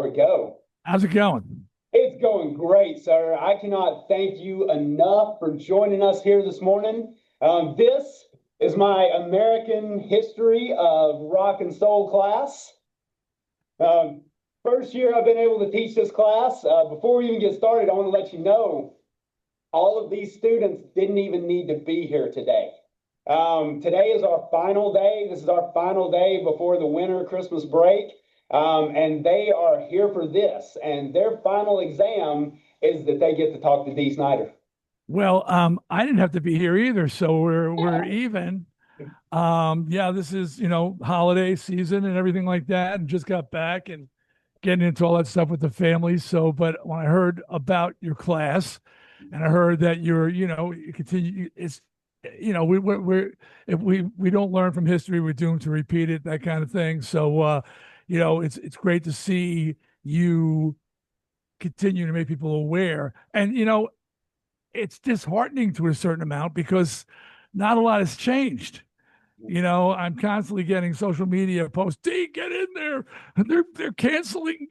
There we go. How's it going? It's going great, sir. I cannot thank you enough for joining us here this morning. This is my American History of Rock and Soul class. Um, First year I've been able to teach this class. Before we even get started, I want to let you know all of these students didn't even need to be here today. Today is our final day. This is our final day before the winter Christmas break. And they are here for this. And their final exam is that they get to talk to Dee Snider. Well, I didn't have to be here either, so we're even. Yeah, this is, holiday season and everything like that, and just got back and getting into all that stuff with the family. So, but when I heard about your class and I heard that you continue, it's, we're if we don't learn from history, we're doomed to repeat it, that kind of thing. So, it's great to see you continue to make people aware. And it's disheartening to a certain amount because not a lot has changed. I'm constantly getting social media posts. D, get in there. They're canceling,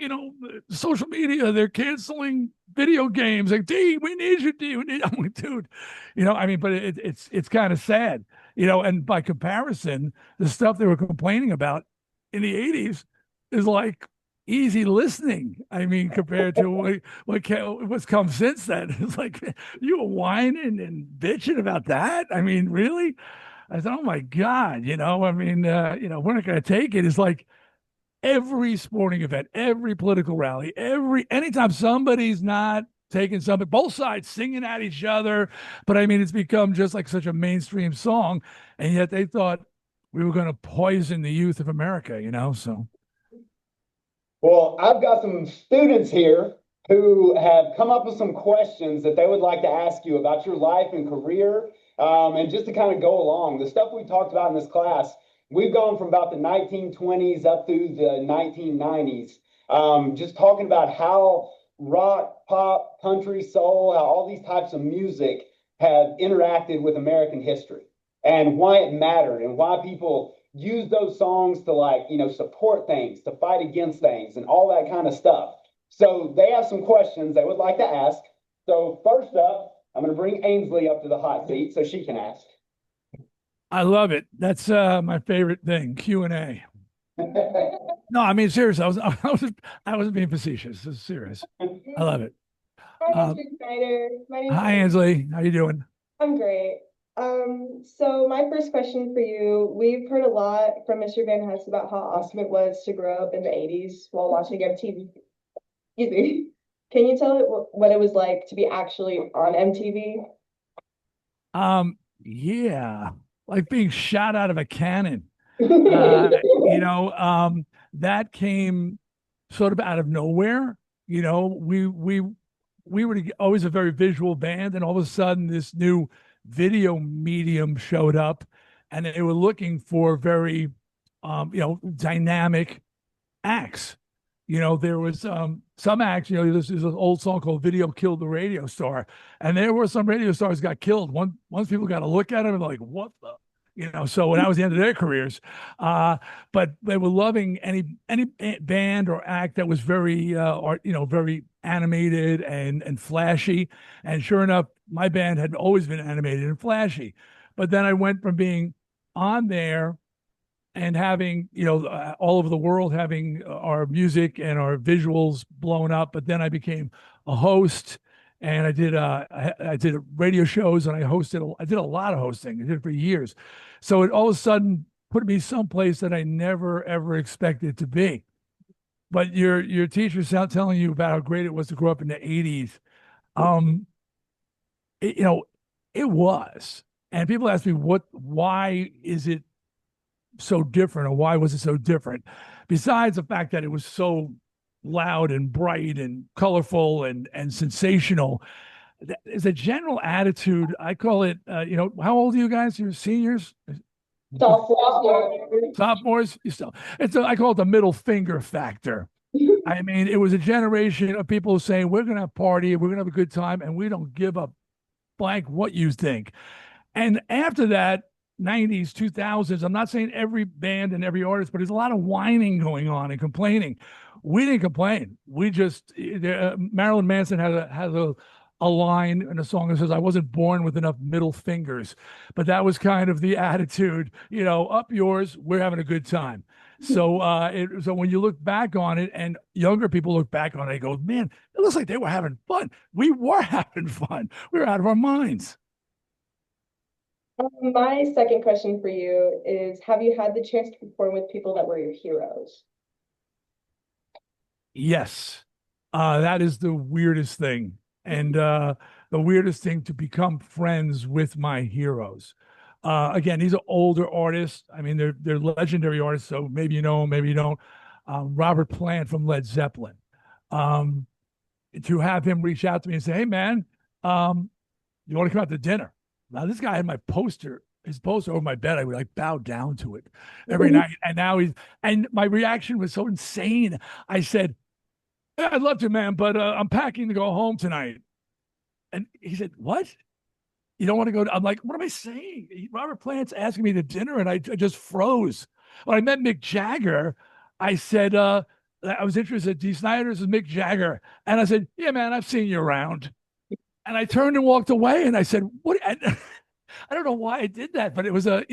social media. They're canceling video games. Like, D, we need you, D. We need. I'm like, dude, but it's kind of sad, And by comparison, the stuff they were complaining about in the '80s is like easy listening. I mean, compared to what's come since then. It's like you were whining and bitching about that. I mean, really? I thought, oh my God, we're not going to take it. It's like every sporting event, every political rally, anytime somebody's not taking something, both sides singing at each other. But I mean, it's become just like such a mainstream song. And yet they thought we were going to poison the youth of America, so. Well, I've got some students here who have come up with some questions that they would like to ask you about your life and career. And just to kind of go along, the stuff we talked about in this class, we've gone from about the 1920s up through the 1990s, just talking about how rock, pop, country, soul, how all these types of music have interacted with American history and why it mattered and why people use those songs to support things, to fight against things, and all that kind of stuff. So they have some questions they would like to ask. So first up, I'm going to bring Ainsley up to the hot seat so she can ask. I love it. That's my favorite thing, Q&A. No, I mean, seriously, I wasn't being facetious. This is serious. I love it. Hi, Mr. Snyder. My name's Hi, Ainsley. How you doing? I'm great. So my first question for you, we've heard a lot from Mr. Van Hess about how awesome it was to grow up in the 80s while watching MTV. Excuse me. Can you tell it what it was like to be actually on MTV? Yeah, like being shot out of a cannon. That came sort of out of nowhere. We were always a very visual band, and all of a sudden, this new video medium showed up, and they were looking for very, dynamic acts. There was some acts. This is an old song called "Video Killed the Radio Star," and there were some radio stars got killed. Once people got a look at them, they're like, "What the." So when that was the end of their careers, but they were loving any band or act that was very, very animated and flashy. And sure enough, my band had always been animated and flashy. But then I went from being on there and having, all over the world having our music and our visuals blown up. But then I became a host, and I did radio shows, and I did a lot of hosting. I did it for years. So it all of a sudden put me someplace that I never ever expected to be. But your teacher's out telling you about how great it was to grow up in the '80s. Um, it, you know, it was. And people ask me, why is it so different, or why was it so different? Besides the fact that it was so loud and bright and colorful and sensational, there's a general attitude. I call it, how old are you guys? You're seniors? Sophomore. Sophomores? I call it the middle finger factor. I mean, it was a generation of people saying, we're going to party, we're going to have a good time, and we don't give a blank what you think. And after that, 90s, 2000s, I'm not saying every band and every artist, but there's a lot of whining going on and complaining. We didn't complain. We just Marilyn Manson had a line in a song that says, "I wasn't born with enough middle fingers," but that was kind of the attitude. Up yours. We're having a good time. So when you look back on it, and younger people look back on it, they go, "Man, it looks like they were having fun. We were having fun. We were out of our minds." My second question for you is, have you had the chance to perform with people that were your heroes? Yes. That is the weirdest thing. And the weirdest thing to become friends with my heroes. Again, these are older artists. I mean, they're legendary artists, so maybe you know them, maybe you don't. Robert Plant from Led Zeppelin. Um, to have him reach out to me and say, "Hey, man, you want to come out to dinner?" Now, this guy had his poster over my bed. I would like bow down to it every night. And now and my reaction was so insane. I said, "Yeah, I'd love to, man, but I'm packing to go home tonight." And he said, "What? You don't want to go?" I'm like, "What am I saying?" Robert Plant's asking me to dinner, and I just froze. When I met Mick Jagger, I said, I was interested. D. Snider's is Mick Jagger. And I said, "Yeah, man, I've seen you around." And I turned and walked away, and I said, "What?" I don't know why I did that, but it was a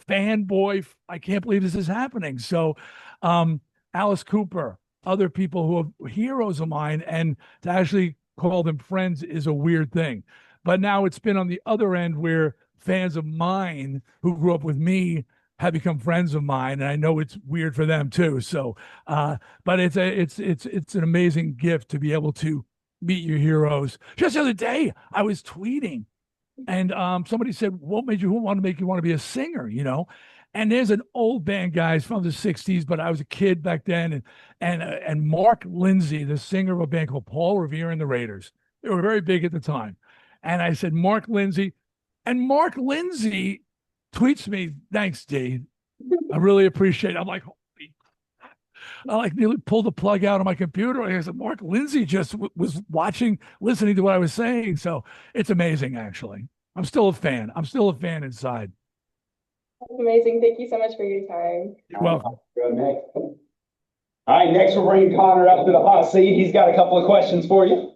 fanboy. I can't believe this is happening. So, um, Alice Cooper, other people who are heroes of mine, and to actually call them friends is a weird thing. But now it's been on the other end where fans of mine who grew up with me have become friends of mine, and I know it's weird for them too. So, but it's an amazing gift to be able to meet your heroes. Just the other day, I was tweeting, and somebody said, "What made you want to make you want to be a singer?" And there's an old band, guys, from the '60s, but I was a kid back then, and Mark Lindsay, the singer of a band called Paul Revere and the Raiders. They were very big at the time. And I said, "Mark Lindsay," and Mark Lindsay tweets me, "Thanks, D. I really appreciate it." I'm like, holy, I like nearly pulled the plug out of my computer. I said, Mark Lindsay just was watching, listening to what I was saying. So it's amazing, actually. I'm still a fan. I'm still a fan inside. That's amazing. Thank you so much for your time. You're welcome. Go next. All right, next we'll bring Connor up to the hot seat. He's got a couple of questions for you.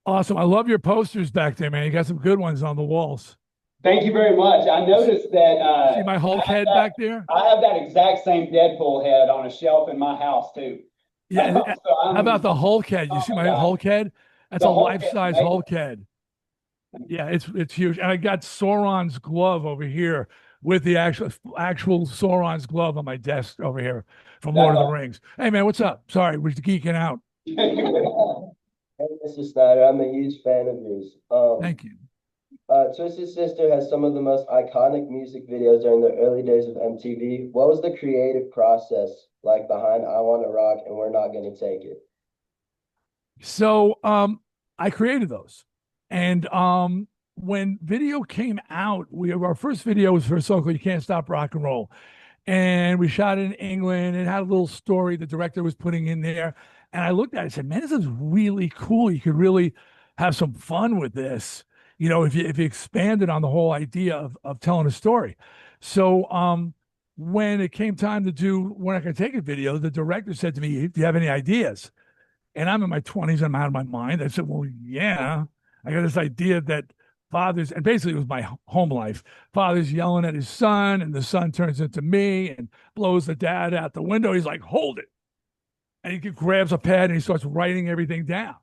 Awesome. I love your posters back there, man. You got some good ones on the walls. Thank you very much. I noticed that See my Hulk head back there? I have that exact same Deadpool head on a shelf in my house too. Yeah. So How about the Hulk head? You see my Hulk head? That's The a Hulk life-size head, Hulk head. Yeah, it's huge. And I got Sauron's glove over here with the actual Sauron's glove on my desk over here from Lord of the Rings. Hey man, what's up? Sorry, we're geeking out. Hey, Mr. Snyder, I'm a huge fan of yours. Thank you. Twisted Sister has some of the most iconic music videos during the early days of MTV. What was the creative process like behind I Want to Rock and We're Not Gonna Take It? So I created those. And when video came out, our first video was for a song called "You Can't Stop Rock and Roll." And we shot it in England. It had a little story the director was putting in there. And I looked at it and said, "Man, this is really cool. You could really have some fun with this, if you expanded on the whole idea of telling a story." So when it came time to do "We're Not Gonna Take It" video, the director said to me, "Do you have any ideas?" And I'm in my 20s, I'm out of my mind. I said, "Well, yeah, I got this idea that fathers," and basically it was my home life, father's yelling at his son, and the son turns into me and blows the dad out the window. He's like, "Hold it." And he grabs a pad and he starts writing everything down.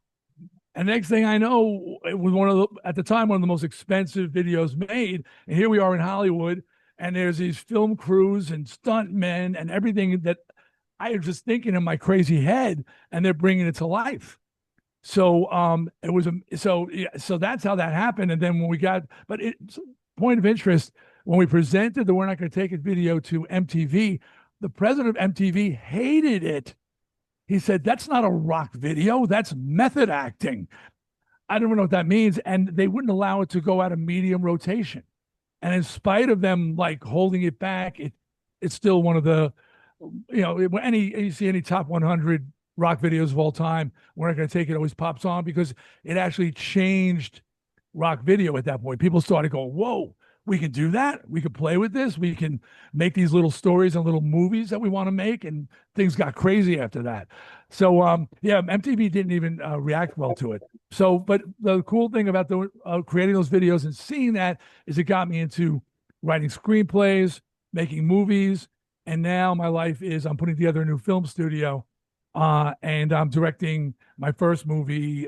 And next thing I know, it was at the time, one of the most expensive videos made. And here we are in Hollywood, and there's these film crews and stunt men and everything that I was just thinking in my crazy head, and they're bringing it to life. So it was so that's how that happened. And then when we got, but point of interest, when we presented the "We're Not Going to Take It" video to MTV, the president of MTV hated it. He said, "That's not a rock video. That's method acting." I don't even know what that means. And they wouldn't allow it to go out of medium rotation. And in spite of them like holding it back, it's still one of the, you see any top 100 rock videos of all time, "We're Not Going to Take It" always pops on because it actually changed rock video at that point. People started going, "Whoa, we can do that. We could play with this. We can make these little stories and little movies that we want to make. And things got crazy after that. So, yeah, MTV didn't even react well to it. So, but the cool thing about creating those videos and seeing that is it got me into writing screenplays, making movies, and now my life is I'm putting together a new film studio, and I'm directing my first movie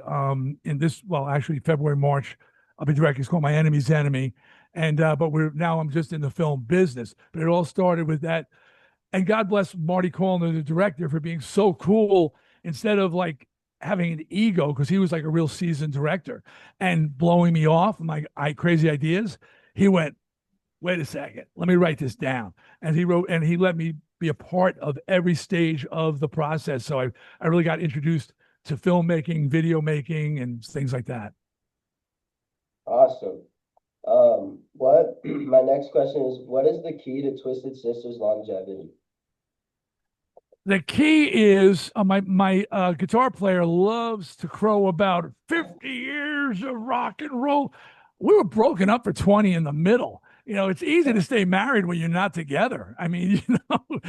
in this, well, actually February, March. I'll be directing. It's called My Enemy's Enemy, and but we're now I'm just in the film business. But it all started with that, and God bless Marty Callner, the director, for being so cool. Instead of like having an ego, because he was like a real seasoned director, and blowing me off, my crazy ideas, he went, wait a second, let me write this down. And he wrote, and he let me be a part of every stage of the process. So I really got introduced to filmmaking, video making, and things like that. Awesome. What my next question is, what is the key to Twisted Sister's longevity? The key is my guitar player loves to crow about 50 years of rock and roll. We were broken up for 20 in the middle. You know, it's easy to stay married when you're not together. I mean, you know,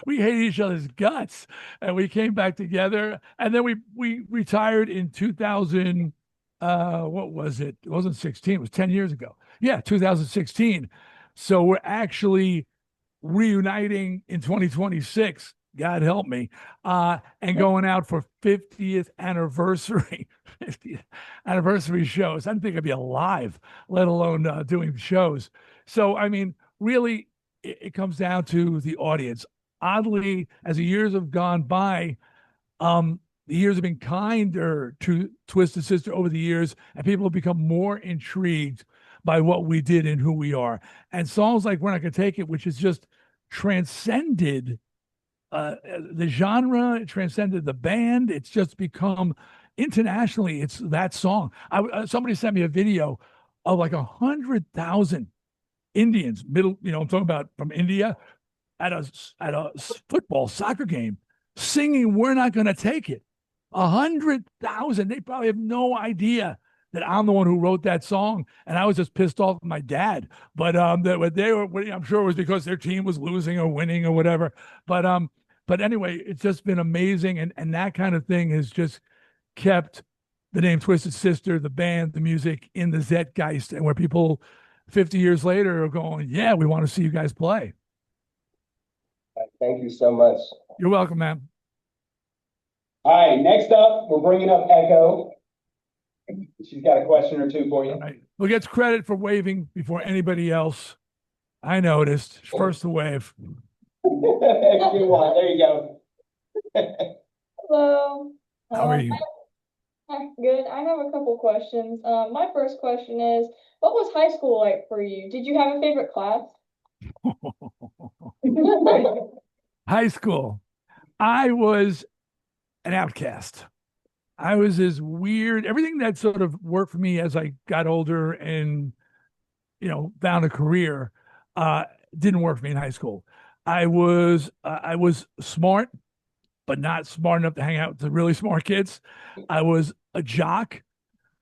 we hate each other's guts, and we came back together, and then we retired in 2000. What was it? It wasn't 16. It was 10 years ago. Yeah, 2016. So we're actually reuniting in 2026. God help me, and going out for 50th anniversary, 50th anniversary shows. I didn't think I'd be alive, let alone doing shows. So, I mean, really, it comes down to the audience. Oddly, as the years have gone by, the years have been kinder to Twisted Sister over the years, and people have become more intrigued by what we did and who we are. And songs like We're Not Gonna Take It, which is just transcended the genre, it transcended the band. It's just become internationally. It's that song. Somebody sent me a video of like 100,000 Indians, middle, you know, I'm talking about from India, at a football soccer game, singing "We're Not Gonna Take It." 100,000. They probably have no idea that I'm the one who wrote that song, and I was just pissed off at my dad. But they were, I'm sure it was because their team was losing or winning or whatever. But anyway, it's just been amazing, and that kind of thing has just kept the name Twisted Sister, the band, the music in the zeitgeist, and where people 50 years later are going, yeah, we want to see you guys play. Thank you so much. You're welcome, man. All right, next up, we're bringing up Echo. She's got a question or two for you. All right. Who gets credit for waving before anybody else? I noticed. First to wave. Good one. There you go. Hello. How are you? Good. I have a couple questions. My first question is, what was high school like for you? Did you have a favorite class? High school. I was an outcast. I was this weird, everything that sort of worked for me as I got older and, you know, found a career, didn't work for me in high school. I was smart, but not smart enough to hang out with the really smart kids. I was a jock.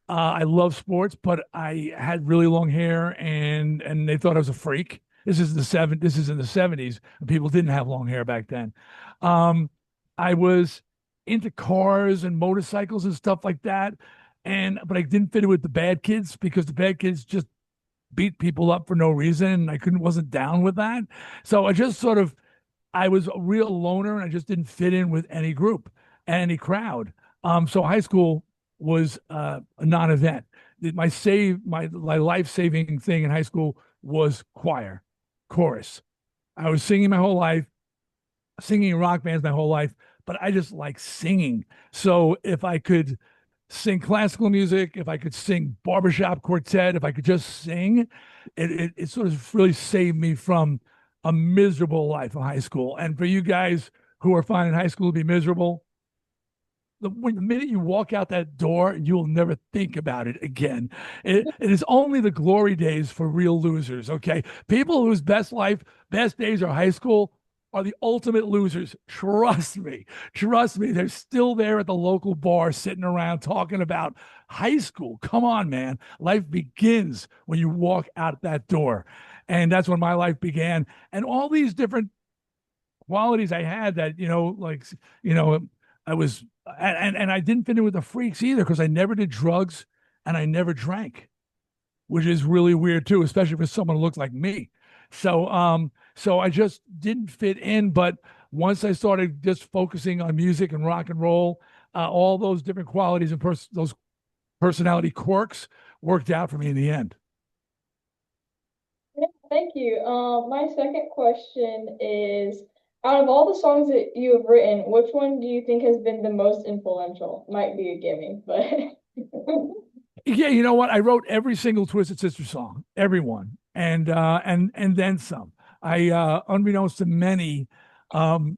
I love sports, but I had really long hair, and they thought I was a freak. This is in the 70s, and people didn't have long hair back then. I was into cars and motorcycles and stuff like that. But I didn't fit in with the bad kids because the bad kids just beat people up for no reason. And wasn't down with that. So I was a real loner, and I just didn't fit in with any group, any crowd. So high school was a non-event. My life-saving thing in high school was choir, chorus. I was singing my whole life, singing in rock bands my whole life, but I just like singing. So if I could sing classical music, if I could sing barbershop quartet, if I could just sing, it sort of really saved me from a miserable life in high school. And for you guys who are finding high school to be miserable, the minute you walk out that door, you will never think about it again. It is only the glory days for real losers, okay? People whose best days are high school, are the ultimate losers. Trust me. They're still there at the local bar sitting around talking about high school. Come on, man. Life begins when you walk out that door. And that's when my life began. And all these different qualities I had that, like, you know, I was, and I didn't fit in with the freaks either because I never did drugs and I never drank, which is really weird too, especially for someone who looks like me. So I just didn't fit in. But once I started just focusing on music and rock and roll, all those different qualities and those personality quirks worked out for me in the end. Yeah, thank you. My second question is, out of all the songs that you have written, which one do you think has been the most influential? Might be a gimme, but Yeah, you know what? I wrote every single Twisted Sister song, everyone, and then some. Unbeknownst to many, um,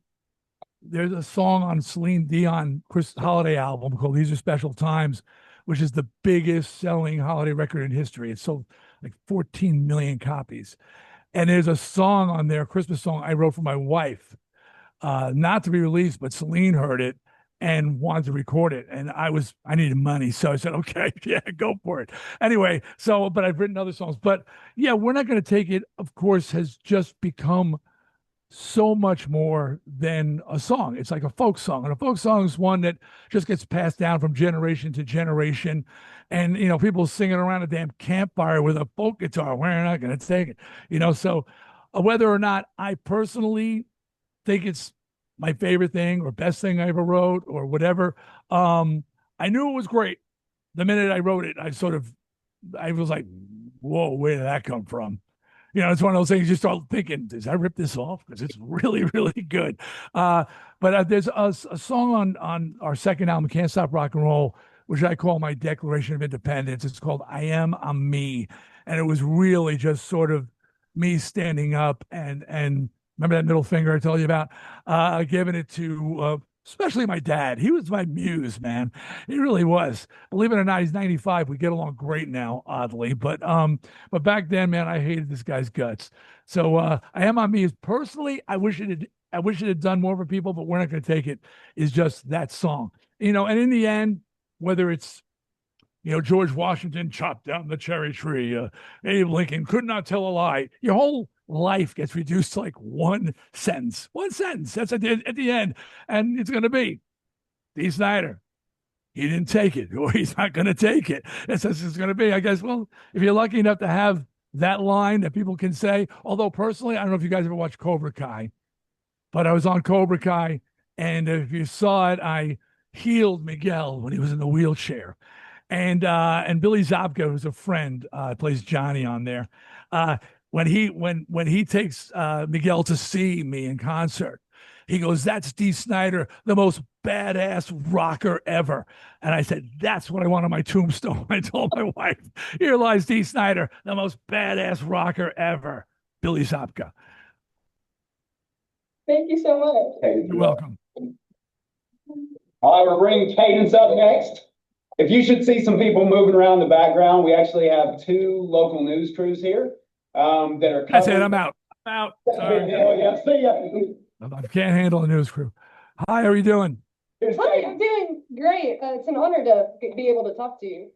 there's a song on Celine Dion Chris Holiday album called "These Are Special Times," which is the biggest selling holiday record in history. It sold like 14 million copies. And there's a song on there, a Christmas song I wrote for my wife, not to be released, but Celine heard it and wanted to record it. And I needed money. So I said, okay, yeah, go for it. Anyway, but I've written other songs. But yeah, We're Not Going to Take It, of course, has just become so much more than a song. It's like a folk song. And a folk song is one that just gets passed down from generation to generation. And, people singing around a damn campfire with a folk guitar. We're not going to take it. So whether or not I personally think it's my favorite thing or best thing I ever wrote or whatever. I knew it was great. The minute I wrote it, I was like, whoa, where did that come from? It's one of those things you start thinking, did I rip this off? Because it's really, really good. But there's a song on our second album, Can't Stop Rock and Roll, which I call my Declaration of Independence. It's called I'm Me. And it was really just sort of me standing up and remember that middle finger I told you about? Giving it to especially my dad. He was my muse, man. He really was. Believe it or not, he's 95. We get along great now, oddly. But back then, man, I hated this guy's guts. So I'm Me is personally, I wish it had done more for people, but We're Not Going to Take It is just that song. And in the end, whether it's George Washington chopped down the cherry tree. Abe Lincoln could not tell a lie. Your whole life gets reduced to like one sentence. One sentence. That's at the end. And it's going to be Dee Snider. He didn't take it, or he's not going to take it. That's what it's going to be. I guess, well, if you're lucky enough to have that line that people can say, although personally, I don't know if you guys ever watched Cobra Kai, but I was on Cobra Kai. And if you saw it, I healed Miguel when he was in the wheelchair. And Billy Zabka, who's a friend, plays Johnny on there. When he takes Miguel to see me in concert, he goes, "That's Dee Snider, the most badass rocker ever." And I said, "That's what I want on my tombstone." I told my wife, "Here lies Dee Snider, the most badass rocker ever." Billy Zabka. thank you so much. You're welcome. All right, we're bringing Cadence up next. If you should see some people moving around the background, we actually have two local news crews here that are covering. That's it. I'm out. Sorry. Yeah, see ya. I can't handle the news crew. Hi, how are you doing? Hi, I'm doing great. It's an honor to be able to talk to you.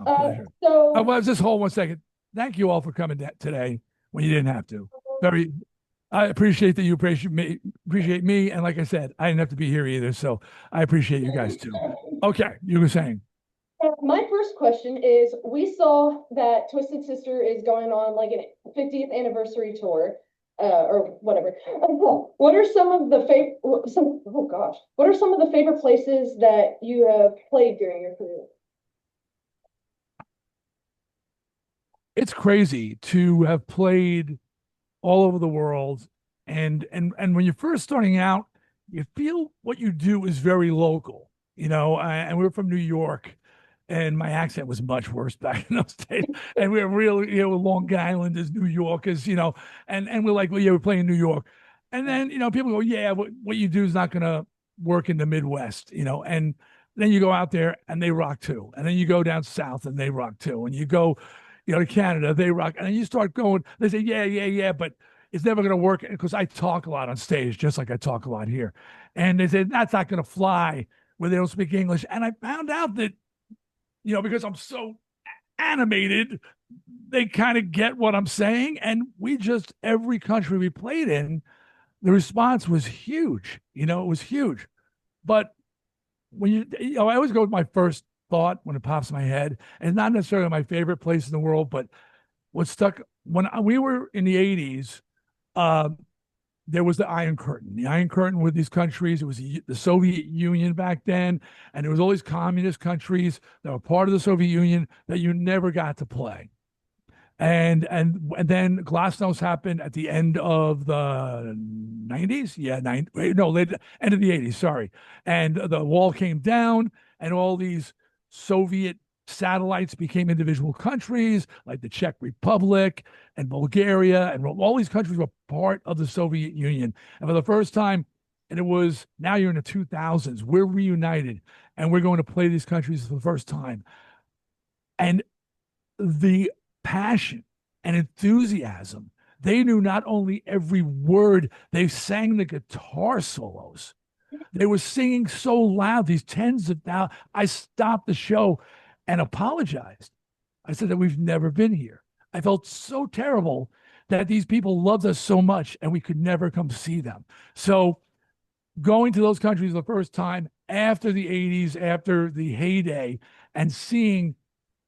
Pleasure. Well, just hold 1 second. Thank you all for coming today when you didn't have to. I appreciate that you appreciate me. And like I said, I didn't have to be here either. So I appreciate you guys too. Okay, you were saying. My first question is, we saw that Twisted Sister is going on like an 50th anniversary tour, or whatever. What are some of the what are some of the favorite places that you have played during your career? It's crazy to have played all over the world, and when you're first starting out, you feel what you do is very local, and we were from New York. And my accent was much worse back in those days. And we were really, Long Islanders, New Yorkers, and we're like, well, yeah, we're playing New York. And then, people go, yeah, what you do is not going to work in the Midwest, and then you go out there and they rock too. And then you go down south and they rock too. And you go, to Canada, they rock. And then you start going, they say, yeah, but it's never going to work because I talk a lot on stage, just like I talk a lot here. And they said, that's not going to fly where they don't speak English. And I found out that, because I'm so animated, they kind of get what I'm saying. And every country we played in, the response was huge. It was huge. But when I always go with my first thought when it pops in my head, and not necessarily my favorite place in the world, but what stuck when we were in the 80s, uh, there was the Iron Curtain. The Iron Curtain with these countries. It was the Soviet Union back then, and there was all these communist countries that were part of the Soviet Union that you never got to play. And then Glasnost happened at the end of the 90s. Yeah, end of the 80s, sorry. And the wall came down, and all these Soviet satellites became individual countries, like the Czech Republic and Bulgaria, and all these countries were part of the Soviet Union. And for the first time, and it was now you're in the 2000s, we're reunited, and we're going to play these countries for the first time. And the passion and enthusiasm. They knew not only every word, they sang the guitar solos. They were singing so loud, these tens of thousands. I stopped the show and apologized. I said that we've never been here. I felt so terrible that these people loved us so much and we could never come see them. So going to those countries the first time after the 80s, after the heyday, and seeing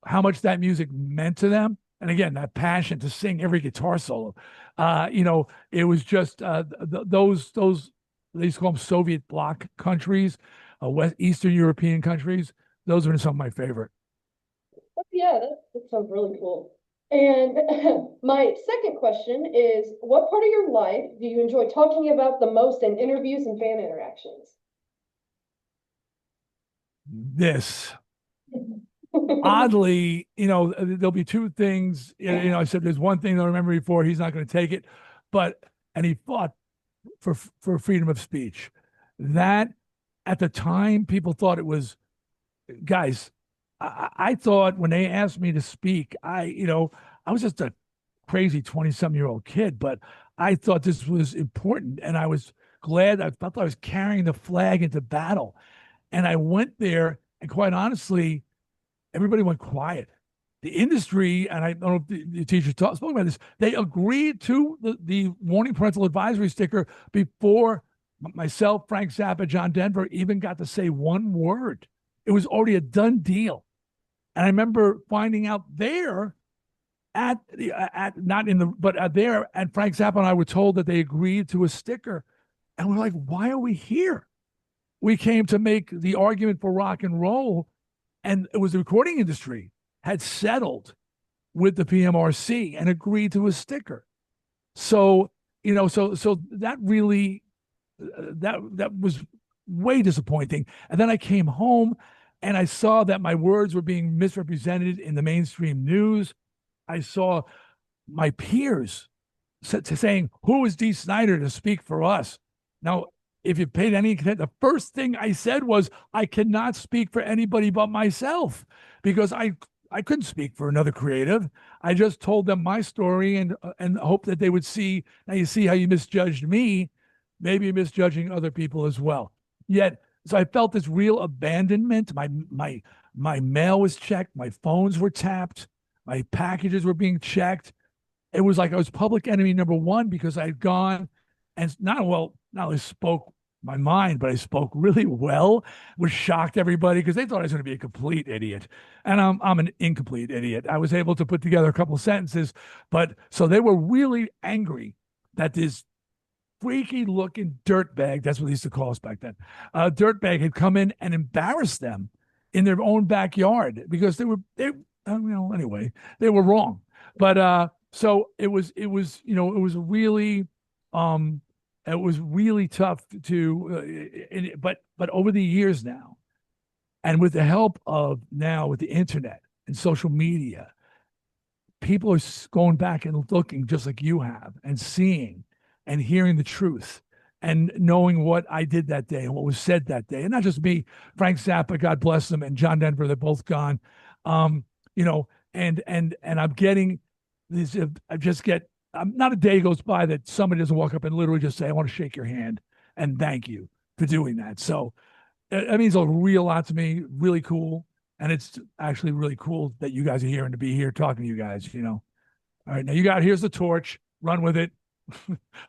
how much that music meant to them. And again, that passion to sing every guitar solo, it was just those they used to call them Soviet bloc countries, Eastern European countries. Those are some of my favorite. Yeah, that sounds really cool. And my second question is, what part of your life do you enjoy talking about the most in interviews and fan interactions? This. Oddly, there'll be two things. I said there's one thing I remember before. He's not going to take it, and he fought for freedom of speech. That at the time, people thought it was, guys. I thought when they asked me to speak, I was just a crazy 20-some-year-old kid, but I thought this was important, and I was glad. I felt I was carrying the flag into battle, and I went there, and quite honestly, everybody went quiet. The industry, and I don't know if the teacher spoke about this, they agreed to the warning parental advisory sticker before myself, Frank Zappa, John Denver even got to say one word. It was already a done deal. And I remember finding out there and Frank Zappa and I were told that they agreed to a sticker. And we're like, why are we here? We came to make the argument for rock and roll. And it was the recording industry had settled with the PMRC and agreed to a sticker. So, so that really, that was way disappointing. And then I came home and I saw that my words were being misrepresented in the mainstream news. I saw my peers saying, who is Dee Snider to speak for us? Now, if you paid any attention, the first thing I said was, I cannot speak for anybody but myself, because I couldn't speak for another creative. I just told them my story and hope that they would see. Now you see how you misjudged me, maybe you're misjudging other people as well. Yet, so I felt this real abandonment. My mail was checked, my phones were tapped, my packages were being checked. It was like I was public enemy number one, because I had gone and not only spoke my mind, but I spoke really well, which shocked everybody because they thought I was going to be a complete idiot. And I'm an incomplete idiot. I was able to put together a couple of sentences, but so they were really angry that this freaky looking dirtbag, that's what they used to call us back then, dirtbag had come in and embarrassed them in their own backyard because anyway, they were wrong. But so it was really it was really tough but over the years now, and with the help of now with the internet and social media, people are going back and looking just like you have and seeing and hearing the truth and knowing what I did that day and what was said that day. And not just me, Frank Zappa, God bless them, and John Denver, they're both gone. And I'm getting this, I just get not a day goes by that somebody doesn't walk up and literally just say, "I want to shake your hand and thank you for doing that." So it means a real lot to me. Really cool, and it's actually really cool that you guys are here and to be here talking to you guys. All right, now here's the torch. Run with it.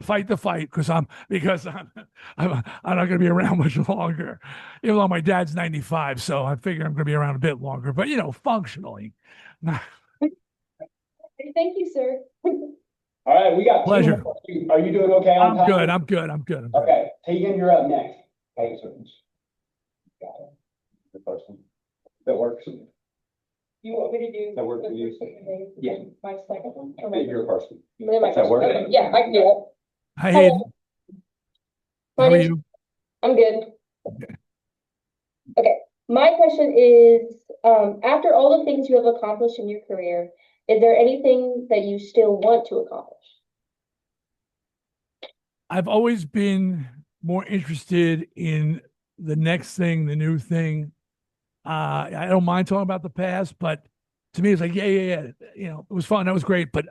Fight the fight I'm not going to be around much longer. Even though my dad's 95, so I figure I'm going to be around a bit longer. But functionally. Thank you, sir. All right, we got two Pleasure. more. Are you doing okay on I'm time? good. I'm good. I'm good. I'm good. Okay, Tegan, you're up next. Okay, so got it. The first one. That works. You want me to do? That works for you? Yeah. My second one? Or Your first one. my Does that work? Okay, yeah, I can do it. Hi, Hayden. My How are name's- you? I'm good. Okay, my question is, after all the things you have accomplished in your career, is there anything that you still want to accomplish? I've always been more interested in the next thing, the new thing. I don't mind talking about the past, but to me, it's like, yeah. It was fun. That was great. But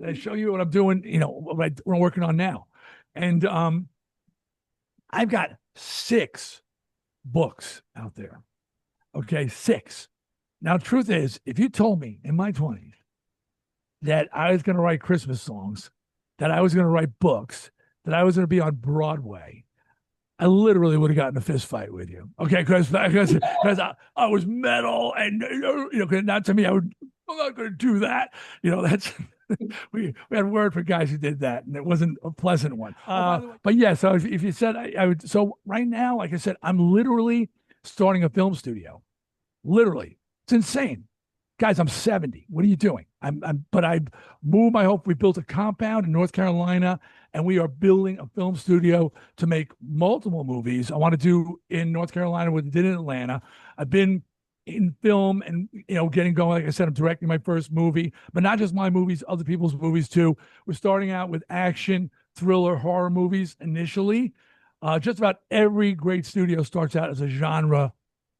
I show you what I'm doing, what I'm working on now. And I've got 6 books out there. Okay, 6. Now, truth is, if you told me in my 20s that I was going to write Christmas songs, that I was going to write books, that I was going to be on Broadway, I literally would have gotten a fist fight with you. Okay, because I was metal, and not to me, I'm not going to do that. That's we had word for guys who did that, and it wasn't a pleasant one. But yeah, so if you said I would, so right now, like I said, I'm literally starting a film studio. Literally, it's insane, guys. I'm 70. What are you doing? But I moved. I hope we built a compound in North Carolina, and we are building a film studio to make multiple movies. I want to do in North Carolina what I did in Atlanta. I've been in film and getting going. Like I said, I'm directing my first movie, but not just my movies, other people's movies too. We're starting out with action, thriller, horror movies initially. Just about every great studio starts out as a genre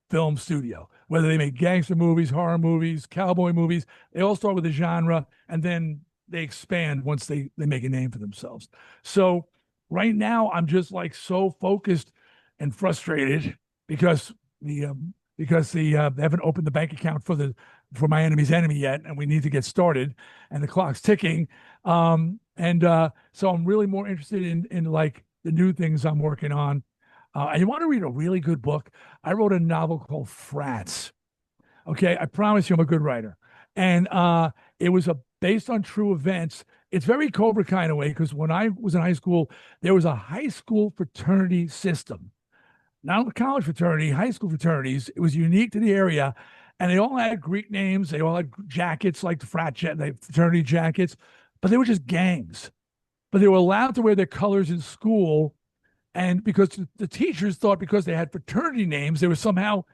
film studio, whether they make gangster movies, horror movies, cowboy movies. They all start with a genre, and then they expand once they make a name for themselves. So right now, I'm just like so focused and frustrated because they haven't opened the bank account for my enemy's enemy yet, and we need to get started, and the clock's ticking. So I'm really more interested in like the new things I'm working on. And you want to read a really good book? I wrote a novel called Frats. Okay, I promise you I'm a good writer. And it was based on true events. It's very Cobra kind of way, because when I was in high school, there was a high school fraternity system. Not a college fraternity, high school fraternities. It was unique to the area. And they all had Greek names. They all had jackets like the fraternity jackets, but they were just gangs. But they were allowed to wear their colors in school. And because the teachers thought because they had fraternity names, they were somehow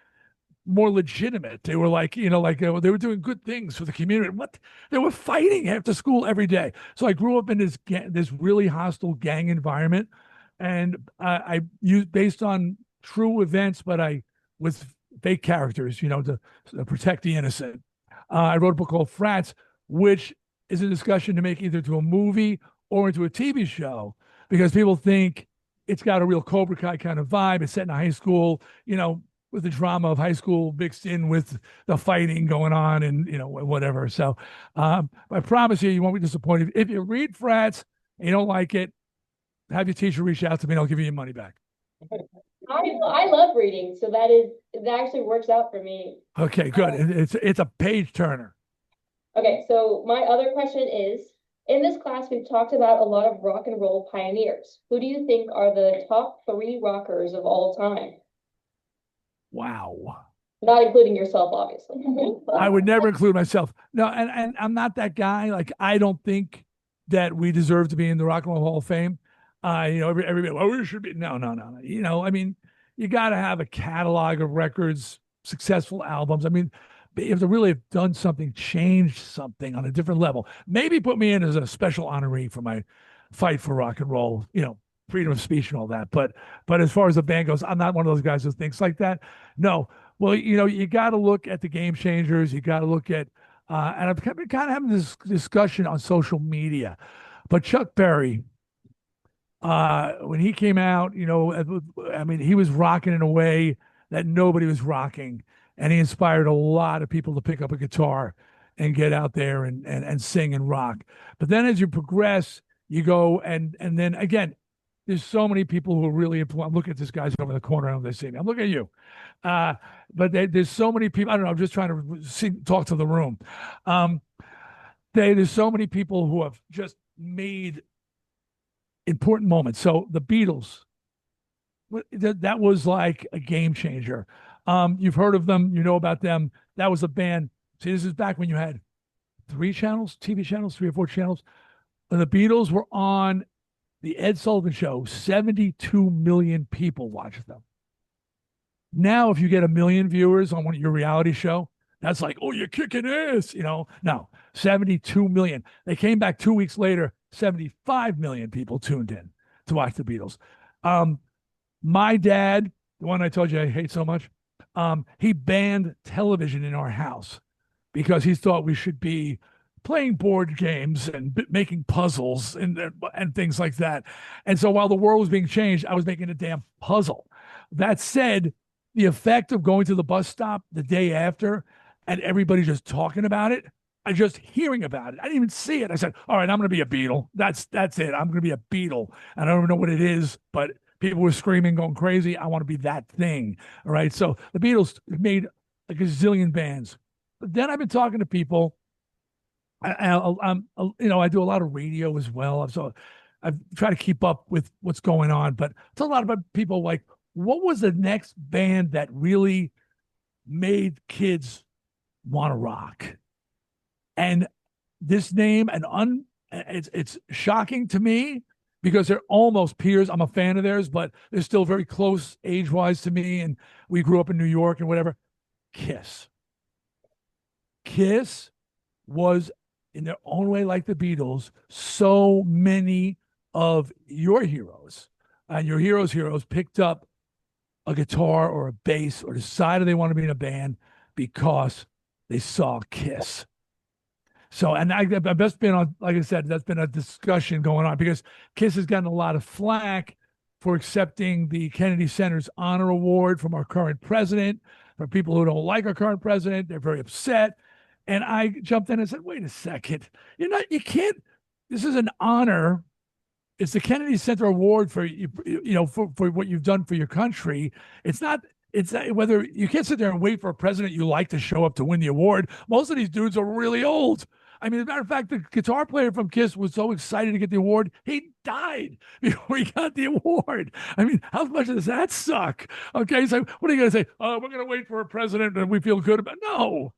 more legitimate. They were like, they were doing good things for the community. What? They were fighting after school every day. So I grew up in this really hostile gang environment, and I used based on true events, but with fake characters, to protect the innocent. I wrote a book called Frats, which is a discussion to make either to a movie or into a TV show, because people think it's got a real Cobra Kai kind of vibe. It's set in a high school, with the drama of high school mixed in with the fighting going on and, whatever. So I promise you won't be disappointed. If you read Frats and you don't like it, have your teacher reach out to me and I'll give you your money back. I love reading, so that actually works out for me. Okay, good. It's a page turner. Okay, so my other question is, in this class, we've talked about a lot of rock and roll pioneers. Who do you think are the top 3 rockers of all time? Wow. Not including yourself, obviously. I would never include myself. No, and I'm not that guy. Like, I don't think that we deserve to be in the Rock and Roll Hall of Fame. Everybody, well, we should be. No. I mean, you got to have a catalog of records, successful albums. I mean, you have to really have done something, changed something on a different level. Maybe put me in as a special honoree for my fight for rock and roll, freedom of speech and all that. But as far as the band goes, I'm not one of those guys who thinks like that. No. Well, you got to look at the game changers. You got to look at, and I've been kind of having this discussion on social media. But Chuck Berry, when he came out, I mean, he was rocking in a way that nobody was rocking, and he inspired a lot of people to pick up a guitar and get out there and sing and rock. But then as you progress, you go and then again, there's so many people who are really influential. Look at this guy's over the corner. I don't know if they see me. I'm looking at you. But there's so many people. I don't know. I'm just trying to talk to the room. Um, there's so many people who have just made important moments. So the Beatles, that was like a game changer. You've heard of them, you know about them. That was a band. See, this is back when you had 3 channels, TV channels, 3 or 4 channels. And the Beatles were on the Ed Sullivan Show. 72 million people watched them. Now, if you get 1 million viewers on your reality show, that's like, oh, you're kicking ass, No, 72 million. They came back 2 weeks later, 75 million people tuned in to watch the Beatles. My dad, the one I told you I hate so much, he banned television in our house because he thought we should be playing board games and making puzzles and things like that. And so while the world was being changed, I was making a damn puzzle. That said, the effect of going to the bus stop the day after and everybody just talking about it, I just hearing about it. I didn't even see it. I said, all right, I'm going to be a Beatle. That's it. I'm going to be a Beatle. And I don't even know what it is, but people were screaming, going crazy. I want to be that thing. All right. So the Beatles made a gazillion bands. But then I've been talking to people. I do a lot of radio as well. So I try to keep up with what's going on. But it's a lot about people like, what was the next band that really made kids want to rock? And this name, it's shocking to me because they're almost peers. I'm a fan of theirs, but they're still very close age-wise to me, and we grew up in New York and whatever. Kiss. Kiss was, in their own way, like the Beatles, so many of your heroes and your heroes picked up a guitar or a bass or decided they want to be in a band because they saw Kiss. So, and I've just been on, like I said, that's been a discussion going on because Kiss has gotten a lot of flack for accepting the Kennedy Center's honor award from our current president. For people who don't like our current president, they're very upset. And I jumped in and said, wait a second, you can't, this is an honor. It's the Kennedy Center Award for for what you've done for your country. It's not whether you can't sit there and wait for a president you like to show up to win the award. Most of these dudes are really old. I mean, as a matter of fact, the guitar player from Kiss was so excited to get the award, he died before he got the award. I mean, how much does that suck? Okay, so what are you going to say? Oh, we're going to wait for a president that we feel good about. No,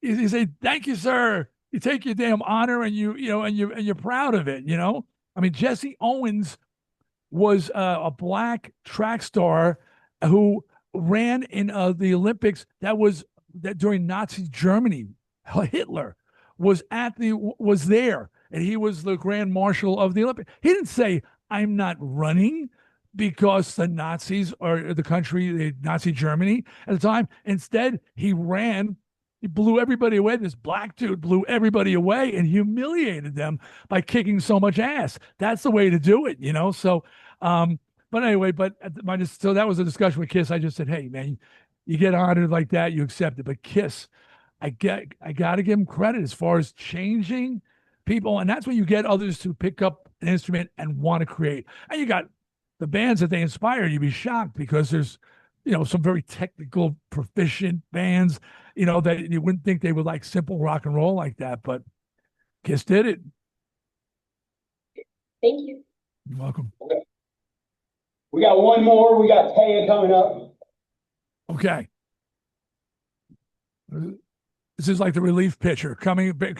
you say, thank you, sir. You take your damn honor and you're proud of it. I mean, Jesse Owens was a black track star who ran in the Olympics. That during Nazi Germany. Hitler was there, and he was the grand marshal of the Olympics. He didn't say, I'm not running because the Nazis or the country, the Nazi Germany at the time. Instead, he ran. He blew everybody away. This black dude blew everybody away and humiliated them by kicking so much ass. That's the way to do it, So, but anyway, so that was a discussion with Kiss. I just said, hey, man, you get honored like that, you accept it. But Kiss, I got to give them credit as far as changing people. And that's when you get others to pick up an instrument and want to create. And you got the bands that they inspire. You'd be shocked because there's, some very technical, proficient bands, that you wouldn't think they would like simple rock and roll like that. But Kiss did it. Thank you. You're welcome. Okay. We got one more. We got Taya coming up. Okay. This is like the relief pitcher coming in. Yeah. Just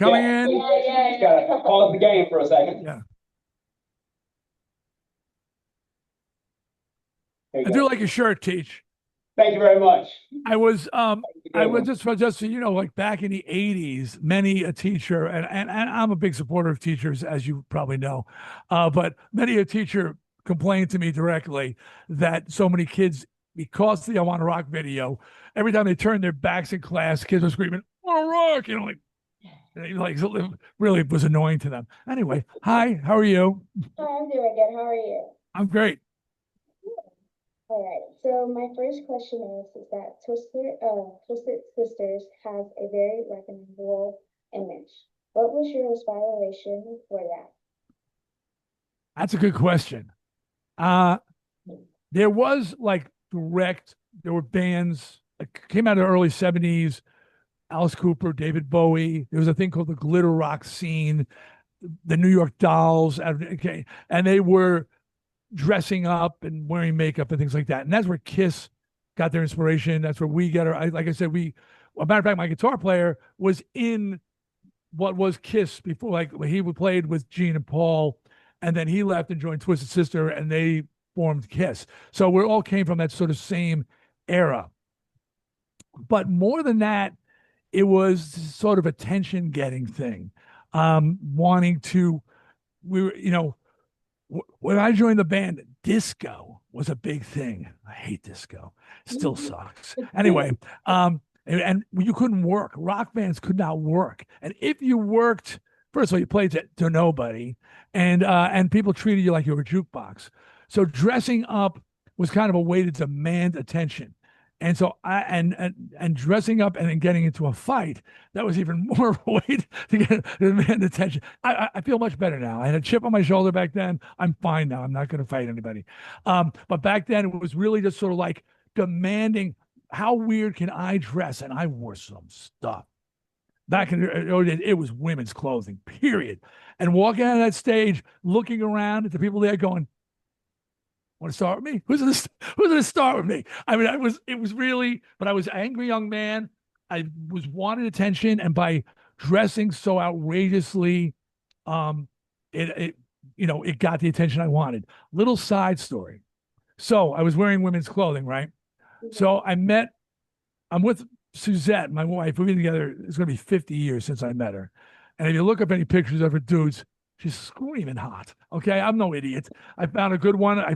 gotta pause the game for a second. Yeah. I do like your shirt, Teach. Thank you very much. I was just so like back in the 80s, many a teacher, and I'm a big supporter of teachers, as you probably know, but many a teacher complained to me directly that so many kids, because of the I Want to Rock video, every time they turned their backs in class, kids were screaming, I want to rock, like, And like really was annoying to them. Anyway, hi, how are you? Hi, I'm doing good. How are you? I'm great. All right. So my first question is that Twisted Sisters has a very recognizable image. What was your inspiration for that? That's a good question. Uh, there was like there were bands that came out of the early 70s, Alice Cooper, David Bowie. There was a thing called the glitter rock scene, the New York Dolls, okay, and they were dressing up and wearing makeup and things like that. And that's where Kiss got their inspiration. That's where we got our, like I said, a matter of fact, my guitar player was in what was Kiss before, like he played with Gene and Paul, and then he left and joined Twisted Sister, and they formed Kiss. So we all came from that sort of same era. But more than that, it was sort of a tension getting thing. Wanting to, we were, when I joined the band, disco was a big thing. I hate disco. Still sucks. Anyway, and you couldn't work. Rock bands could not work. And if you worked, first of all, you played to nobody, and people treated you like you were a jukebox. So dressing up was kind of a way to demand attention. And so and dressing up and then getting into a fight, that was even more of a way to get to demand attention. I feel much better now. I had a chip on my shoulder back then. I'm fine now. I'm not going to fight anybody. But back then it was really just sort of like demanding, how weird can I dress? And I wore some stuff. Back in it was women's clothing, period. And walking out of that stage, looking around at the people there going, want to start with me? Who's gonna start with me? I mean, it was really, but I was an angry young man. I was wanted attention, and by dressing so outrageously, um, it it got the attention I wanted. Little side story. So I was wearing women's clothing, right? So I'm with Suzette, my wife. We've been together. It's going to be 50 years since I met her. And if you look up any pictures of her dudes, she's screaming hot. Okay. I'm no idiot. I found a good one. I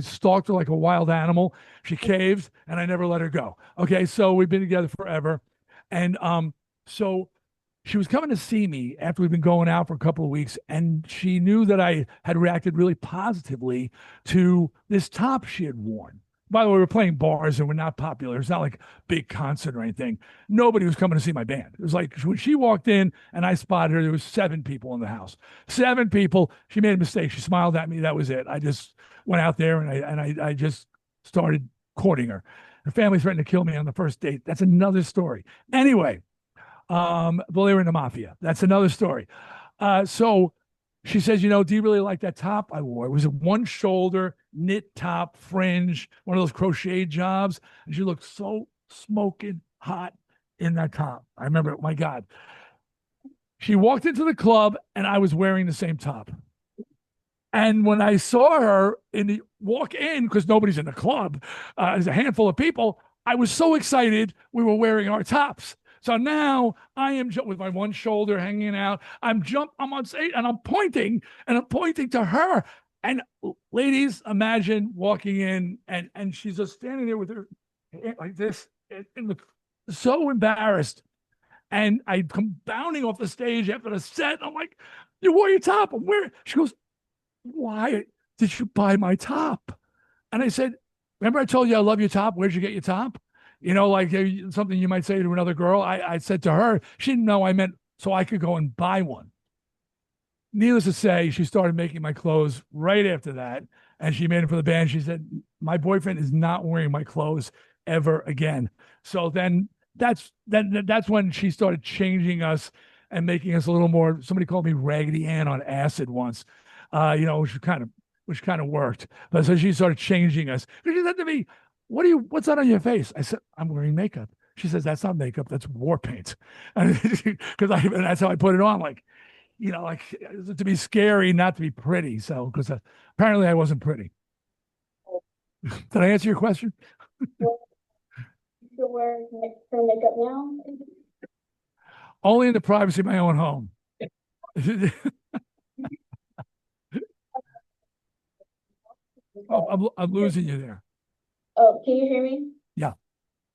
stalked her like a wild animal. She caved and I never let her go. Okay. So we've been together forever. And so she was coming to see me after we've been going out for a couple of weeks. And she knew that I had reacted really positively to this top she had worn. By the way, we're playing bars and we're not popular. It's not like a big concert or anything. Nobody was coming to see my band. It was like when she walked in and I spotted her, there was 7 people in the house. 7 people. She made a mistake. She smiled at me. That was it. I just went out there and I just started courting her. Her family threatened to kill me on the first date. That's another story. Anyway, well, they were in the mafia. That's another story. So she says, do you really like that top I wore? It was a one shoulder knit top, fringe, one of those crochet jobs. And she looked so smoking hot in that top. I remember, my God. She walked into the club and I was wearing the same top. And when I saw her walk in, because nobody's in the club, there's a handful of people, I was so excited we were wearing our tops. So now I am with my one shoulder hanging out. I'm on stage and I'm pointing to her. And ladies, imagine walking in and she's just standing there with her like this, so embarrassed. And I come bounding off the stage after the set. I'm like, you wore your top. I'm wearing. She goes, why did you buy my top? And I said, remember I told you I love your top? Where'd you get your top? Like something you might say to another girl. I said to her, she didn't know I meant so I could go and buy one. Needless to say, she started making my clothes right after that. And she made them for the band. She said, my boyfriend is not wearing my clothes ever again. So then that's when she started changing us and making us a little more. Somebody called me Raggedy Ann on acid once, which kind of worked. But so she started changing us. She said to me, what's that on your face? I said, I'm wearing makeup. She says, that's not makeup, that's war paint. Because that's how I put it on, like to be scary, not to be pretty. So, because apparently I wasn't pretty. Did I answer your question? You wear her makeup now? Only in the privacy of my own home. Oh, I'm losing you there. Oh, can you hear me? Yeah.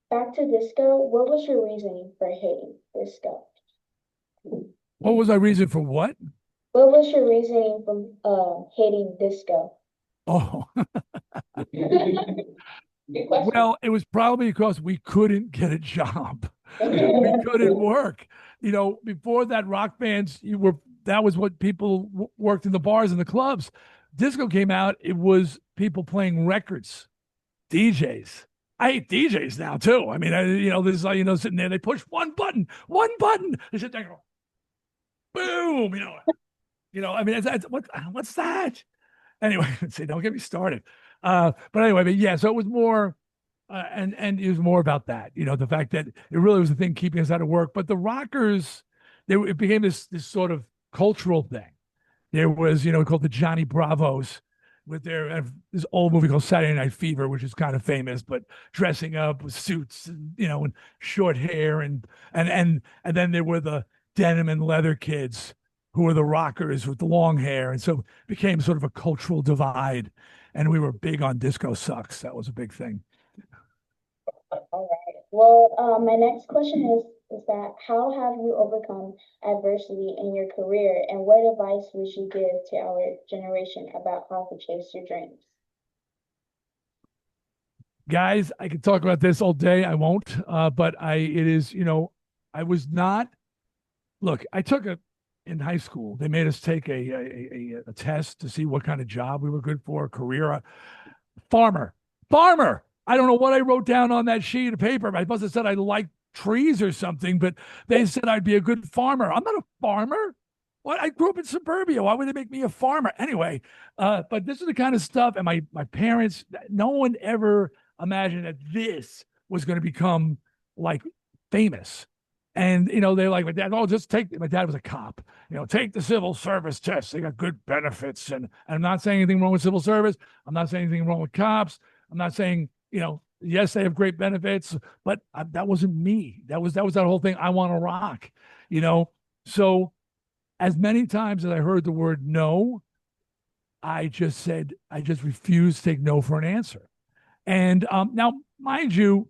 Back to disco. What was your reasoning for hating disco? What was my reason for what? What was your reasoning for hating disco? Oh, Good question. well, it was probably because we couldn't get a job. We couldn't work. Before that, rock bands, that was what people worked in the bars and the clubs. Disco came out, it was people playing records, DJs. I hate DJs now too. I mean, this is like, sitting there, they push one button. They sit there, and go, boom, I mean, what's that? Anyway, see, don't get me started. But anyway, but yeah, so it was more, and it was more about that, the fact that it really was the thing keeping us out of work. But the rockers, it became this sort of cultural thing. There was, called the Johnny Bravos with their this old movie called Saturday Night Fever, which is kind of famous, but dressing up with suits and and short hair and then there were the denim and leather kids who were the rockers with the long hair, and so it became sort of a cultural divide. And we were big on disco sucks. That was a big thing. All right. Well, my next question is that how have you overcome adversity in your career, and what advice would you give to our generation about how to chase your dreams? Guys, I could talk about this all day. I won't. But it is, I was not. Look, I took in high school. They made us take a test to see what kind of job we were good for, a career. Farmer, farmer. I don't know what I wrote down on that sheet of paper. I must have said I liked trees or something, but they said I'd be a good farmer. I'm not a farmer. What? I grew up in suburbia. Why would they make me a farmer? Anyway, but this is the kind of stuff, and my parents, no one ever imagined that this was going to become like famous. And they're like, my dad, oh, just take. My dad was a cop. Take the civil service test. They got good benefits, and I'm not saying anything wrong with civil service. I'm not saying anything wrong with cops. I'm not saying yes, they have great benefits, but that wasn't me. That was that whole thing. I want to rock. So as many times as I heard the word no, I just refused to take no for an answer. And now, mind you,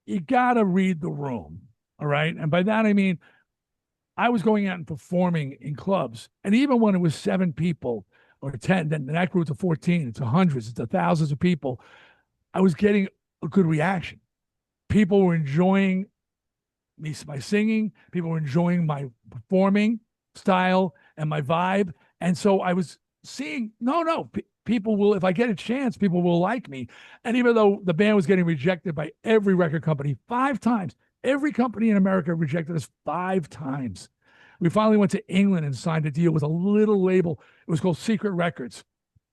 you got to read the room. All right. And by that, I mean, I was going out and performing in clubs. And even when it was 7 people or 10, then that grew to 14, it's hundreds, it's thousands of people. I was getting a good reaction. People were enjoying my singing. People were enjoying my performing style and my vibe. And so I was seeing, no, people will, if I get a chance, people will like me. And even though the band was getting rejected by every record company 5 times, every company in America rejected us 5 times. We finally went to England and signed a deal with a little label. It was called Secret Records.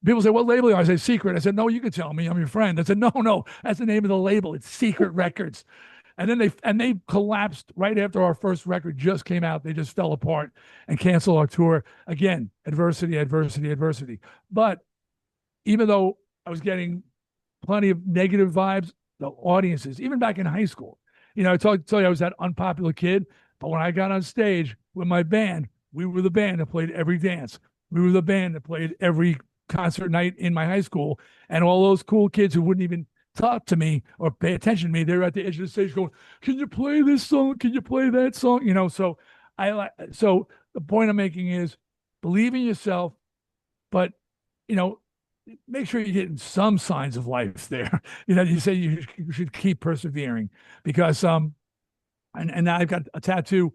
People say, what label are you? I say, Secret. I said, no, you can tell me. I'm your friend. I said, no, that's the name of the label. It's Secret Records. And then they collapsed right after our first record just came out. They just fell apart and canceled our tour. Again, adversity, adversity, adversity. But even though I was getting plenty of negative vibes, the audiences, even back in high school, I tell you I was that unpopular kid. But when I got on stage with my band, we were the band that played every dance. We were the band that played every concert night in my high school. And all those cool kids who wouldn't even talk to me or pay attention to me, they were at the edge of the stage going, can you play this song? Can you play that song? So the point I'm making is believe in yourself, but make sure you're getting some signs of life there. You say you should keep persevering because and now I've got a tattoo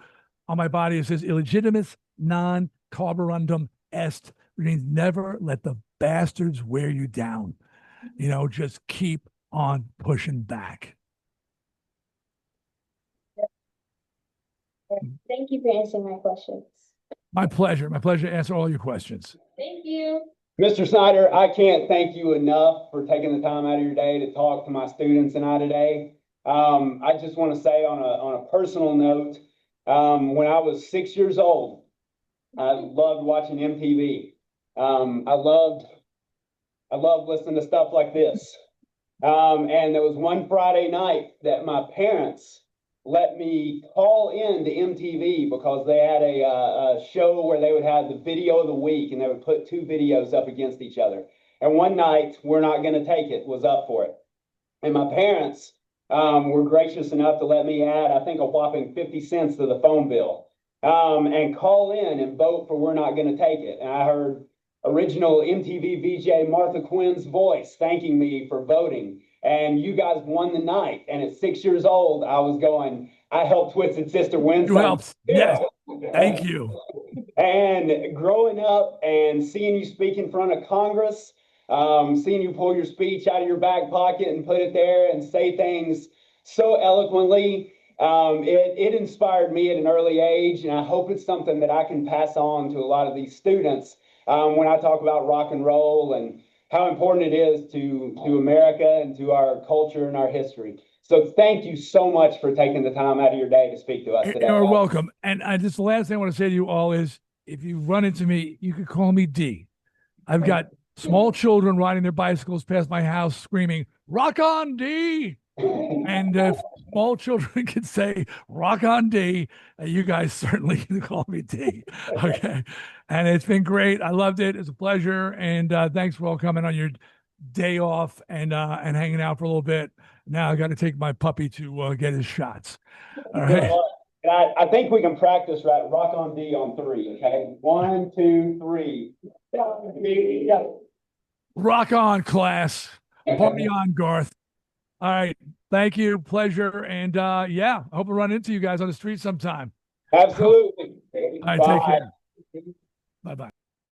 on my body. It says illegitimus non carborundum est, which means never let the bastards wear you down. Just keep on pushing back. Thank you for answering my questions. My pleasure. My pleasure to answer all your questions. Thank you. Mr. Snider, I can't thank you enough for taking the time out of your day to talk to my students and I today. I just want to say on a personal note, when I was 6 years old, I loved watching MTV. I loved listening to stuff like this. And there was one Friday night that my parents let me call in to MTV because they had a show where they would have the video of the week and they would put 2 videos up against each other. And one night, We're Not Gonna Take It was up for it. And my parents were gracious enough to let me add, I think, a whopping 50 cents to the phone bill. and call in and vote for We're Not Gonna Take It. And I heard original MTV VJ Martha Quinn's voice thanking me for voting. And you guys won the night. And at 6 years old, I was going, I helped Twisted Sister win. You helped. Yes. Thank you. And growing up and seeing you speak in front of Congress, seeing you pull your speech out of your back pocket and put it there and say things so eloquently, it inspired me at an early age. And I hope it's something that I can pass on to a lot of these students when I talk about rock and roll and how important it is to America and to our culture and our history. So thank you so much for taking the time out of your day to speak to us today. You're welcome. And just the last thing I want to say to you all is, if you run into me, you could call me D. I've got small children riding their bicycles past my house screaming, "Rock on, D!" And if small children can say, "Rock on, D," you guys certainly can call me D. Okay. And it's been great. I loved it. It's a pleasure. And thanks for all coming on your day off and hanging out for a little bit. Now I got to take my puppy to get his shots. All right. And I think we can practice right. Rock on D on 3. Okay. 1, 2, 3. Yeah. Rock on, class. Party on, Garth. All right. Thank you. Pleasure. And yeah, I hope I run into you guys on the street sometime. Absolutely. All right. Take care. Bye-bye.